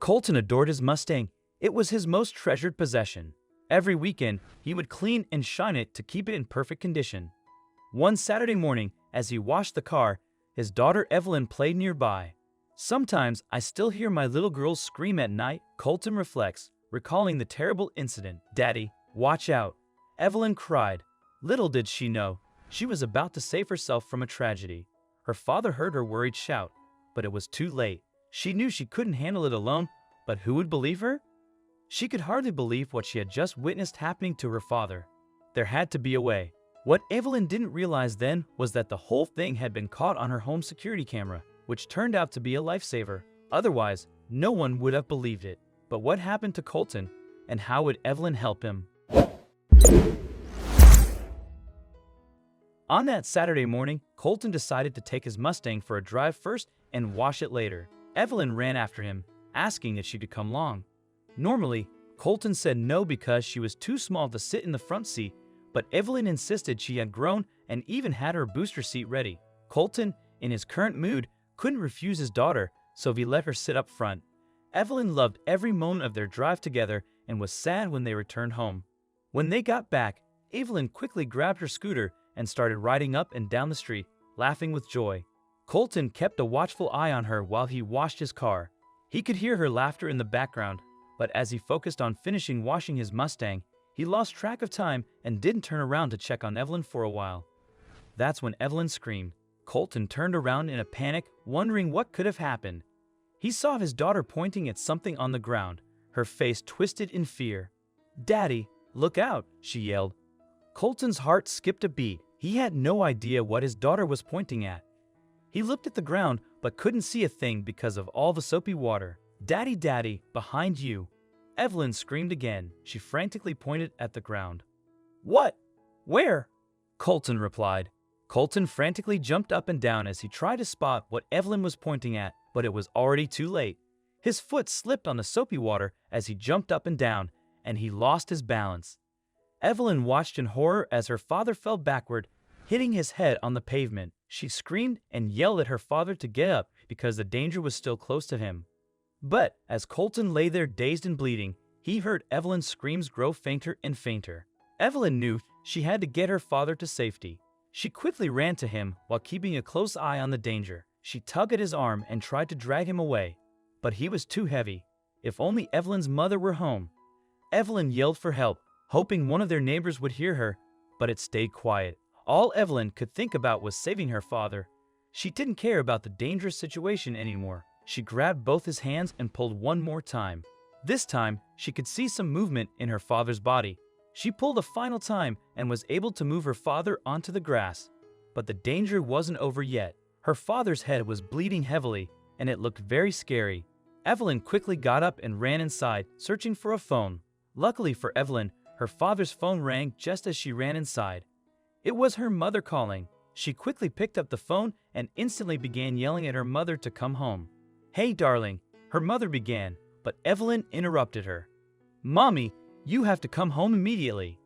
Colton adored his Mustang. It was his most treasured possession. Every weekend, he would clean and shine it to keep it in perfect condition. One Saturday morning, as he washed the car, his daughter Evelyn played nearby. "Sometimes I still hear my little girls scream at night," Colton reflects, recalling the terrible incident. "Daddy, watch out," Evelyn cried. Little did she know, she was about to save herself from a tragedy. Her father heard her worried shout, but it was too late. She knew she couldn't handle it alone, but who would believe her? She could hardly believe what she had just witnessed happening to her father. There had to be a way. What Evelyn didn't realize then was that the whole thing had been caught on her home security camera, which turned out to be a lifesaver. Otherwise, no one would have believed it. But what happened to Colton, and how would Evelyn help him? On that Saturday morning, Colton decided to take his Mustang for a drive first and wash it later. Evelyn ran after him, asking if she could come along. Normally, Colton said no because she was too small to sit in the front seat, but Evelyn insisted she had grown and even had her booster seat ready. Colton, in his current mood, couldn't refuse his daughter, so he let her sit up front. Evelyn loved every moment of their drive together and was sad when they returned home. When they got back, Evelyn quickly grabbed her scooter and started riding up and down the street, laughing with joy. Colton kept a watchful eye on her while he washed his car. He could hear her laughter in the background, but as he focused on finishing washing his Mustang, he lost track of time and didn't turn around to check on Evelyn for a while. That's when Evelyn screamed. Colton turned around in a panic, wondering what could have happened. He saw his daughter pointing at something on the ground, her face twisted in fear. "Daddy, look out!" she yelled. Colton's heart skipped a beat. He had no idea what his daughter was pointing at. He looked at the ground but couldn't see a thing because of all the soapy water. "Daddy, Daddy, behind you!" Evelyn screamed again. She frantically pointed at the ground. "What? Where?" Colton replied. Colton frantically jumped up and down as he tried to spot what Evelyn was pointing at, but it was already too late. His foot slipped on the soapy water as he jumped up and down, and he lost his balance. Evelyn watched in horror as her father fell backward, hitting his head on the pavement. She screamed and yelled at her father to get up because the danger was still close to him. But as Colton lay there dazed and bleeding, he heard Evelyn's screams grow fainter and fainter. Evelyn knew she had to get her father to safety. She quickly ran to him while keeping a close eye on the danger. She tugged at his arm and tried to drag him away, but he was too heavy. If only Evelyn's mother were home. Evelyn yelled for help, hoping one of their neighbors would hear her, but it stayed quiet. All Evelyn could think about was saving her father. She didn't care about the dangerous situation anymore. She grabbed both his hands and pulled one more time. This time, she could see some movement in her father's body. She pulled a final time and was able to move her father onto the grass. But the danger wasn't over yet. Her father's head was bleeding heavily, and it looked very scary. Evelyn quickly got up and ran inside, searching for a phone. Luckily for Evelyn, her father's phone rang just as she ran inside. It was her mother calling. She quickly picked up the phone and instantly began yelling at her mother to come home. "Hey, darling," her mother began, but Evelyn interrupted her. "Mommy, you have to come home immediately."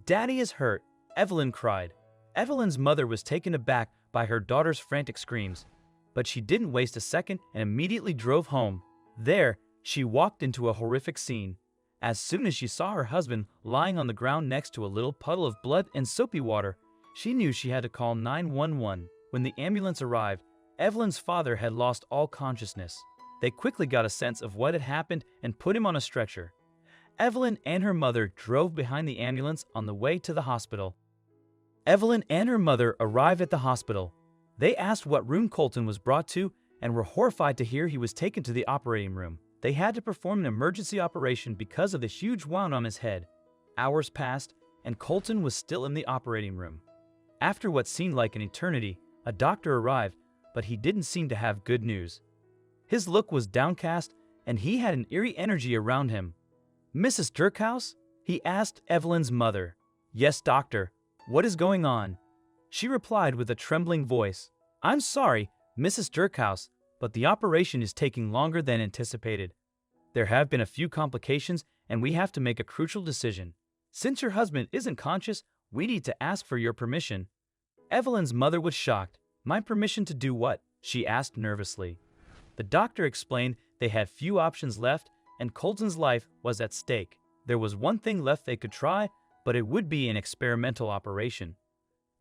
"Daddy is hurt," Evelyn cried. Evelyn's mother was taken aback by her daughter's frantic screams, but she didn't waste a second and immediately drove home. There, she walked into a horrific scene. As soon as she saw her husband lying on the ground next to a little puddle of blood and soapy water, she knew she had to call 911. When the ambulance arrived, Evelyn's father had lost all consciousness. They quickly got a sense of what had happened and put him on a stretcher. Evelyn and her mother drove behind the ambulance on the way to the hospital. Evelyn and her mother arrived at the hospital. They asked what room Colton was brought to and were horrified to hear he was taken to the operating room. They had to perform an emergency operation because of the huge wound on his head. Hours passed, and Colton was still in the operating room. After what seemed like an eternity, a doctor arrived, but he didn't seem to have good news. His look was downcast, and he had an eerie energy around him. "Mrs. Dirkhouse?" he asked Evelyn's mother. "Yes, doctor. What is going on?" She replied with a trembling voice. "I'm sorry, Mrs. Dirkhouse, but the operation is taking longer than anticipated. There have been a few complications, and we have to make a crucial decision. Since your husband isn't conscious, we need to ask for your permission." Evelyn's mother was shocked. "My permission to do what?" she asked nervously. The doctor explained They had few options left, and Colton's life was at stake. There was one thing left they could try, but it would be an experimental operation.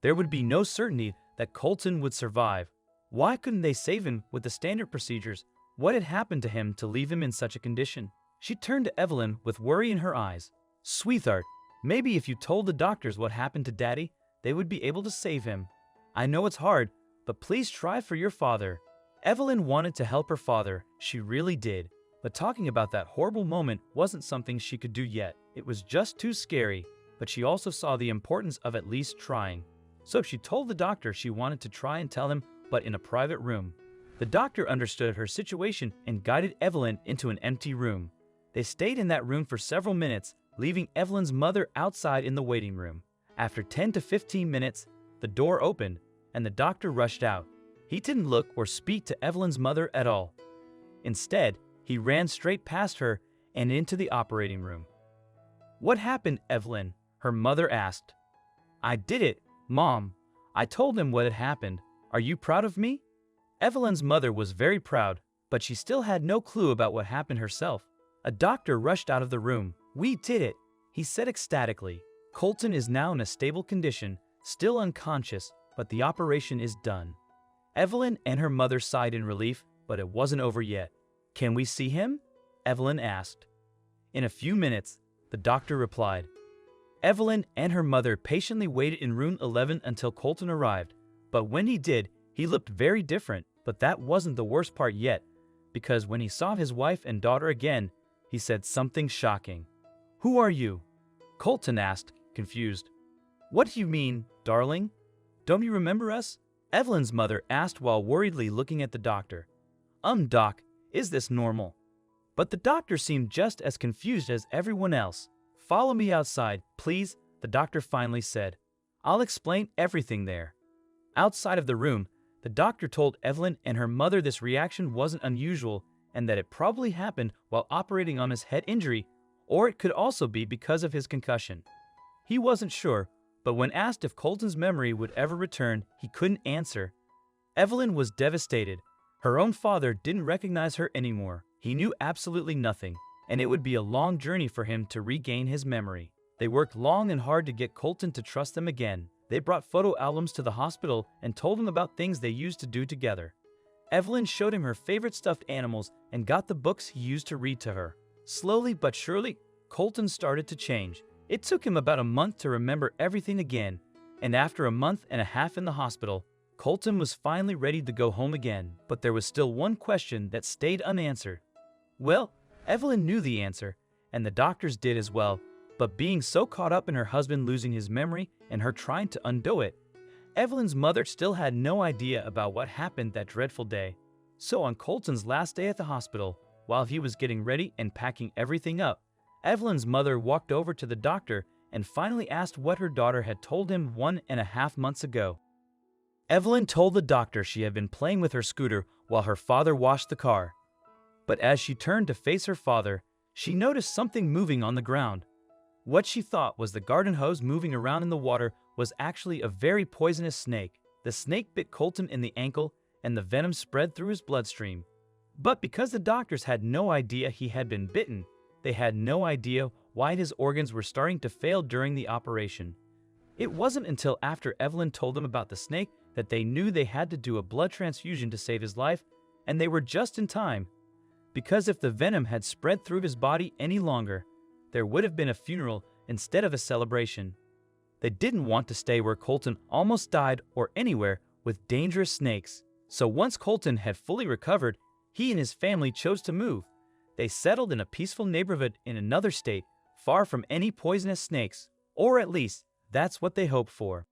There would be no certainty that Colton would survive. Why couldn't they save him with the standard procedures? What had happened to him to leave him in such a condition? She turned to Evelyn with worry in her eyes. "Sweetheart, maybe if you told the doctors what happened to Daddy, they would be able to save him. I know it's hard, but please try for your father." Evelyn wanted to help her father, she really did. But talking about that horrible moment wasn't something she could do yet. It was just too scary, but she also saw the importance of at least trying. So she told the doctor she wanted to try and tell him, but in a private room. The doctor understood her situation and guided Evelyn into an empty room. They stayed in that room for several minutes, leaving Evelyn's mother outside in the waiting room. After 10 to 15 minutes, the door opened, and the doctor rushed out. He didn't look or speak to Evelyn's mother at all. Instead, he ran straight past her and into the operating room. "What happened, Evelyn?" her mother asked. "I did it, Mom. I told him what had happened. Are you proud of me?" Evelyn's mother was very proud, but she still had no clue about what happened herself. A doctor rushed out of the room. "We did it," he said ecstatically. "Colton is now in a stable condition, still unconscious, but the operation is done." Evelyn and her mother sighed in relief, but it wasn't over yet. "Can we see him?" Evelyn asked. "In a few minutes," the doctor replied. Evelyn and her mother patiently waited in room 11 until Colton arrived, but when he did, he looked very different. But that wasn't the worst part yet, because when he saw his wife and daughter again, he said something shocking. "Who are you?" Colton asked, confused. "What do you mean, darling? Don't you remember us?" Evelyn's mother asked while worriedly looking at the doctor. Doc, is this normal?" But the doctor seemed just as confused as everyone else. "Follow me outside, please," the doctor finally said. "I'll explain everything there." Outside of the room, the doctor told Evelyn and her mother this reaction wasn't unusual and that it probably happened while operating on his head injury, or it could also be because of his concussion. He wasn't sure, but when asked if Colton's memory would ever return, he couldn't answer. Evelyn was devastated. Her own father didn't recognize her anymore. He knew absolutely nothing, and it would be a long journey for him to regain his memory. They worked long and hard to get Colton to trust them again. They brought photo albums to the hospital and told him about things they used to do together. Evelyn showed him her favorite stuffed animals and got the books he used to read to her. Slowly but surely, Colton started to change. It took him about a month to remember everything again, and after a month and a half in the hospital, Colton was finally ready to go home again. But there was still one question that stayed unanswered. Well, Evelyn knew the answer, and the doctors did as well, but being so caught up in her husband losing his memory and her trying to undo it, Evelyn's mother still had no idea about what happened that dreadful day. So on Colton's last day at the hospital, while he was getting ready and packing everything up, Evelyn's mother walked over to the doctor and finally asked what her daughter had told him 1.5 months ago. Evelyn told the doctor she had been playing with her scooter while her father washed the car. But as she turned to face her father, she noticed something moving on the ground. What she thought was the garden hose moving around in the water was actually a very poisonous snake. The snake bit Colton in the ankle, and the venom spread through his bloodstream. But because the doctors had no idea he had been bitten, they had no idea why his organs were starting to fail during the operation. It wasn't until after Evelyn told them about the snake that they knew they had to do a blood transfusion to save his life, and they were just in time. Because if the venom had spread through his body any longer, there would have been a funeral instead of a celebration. They didn't want to stay where Colton almost died or anywhere with dangerous snakes. So once Colton had fully recovered, he and his family chose to move. They settled in a peaceful neighborhood in another state, far from any poisonous snakes, or at least that's what they hoped for.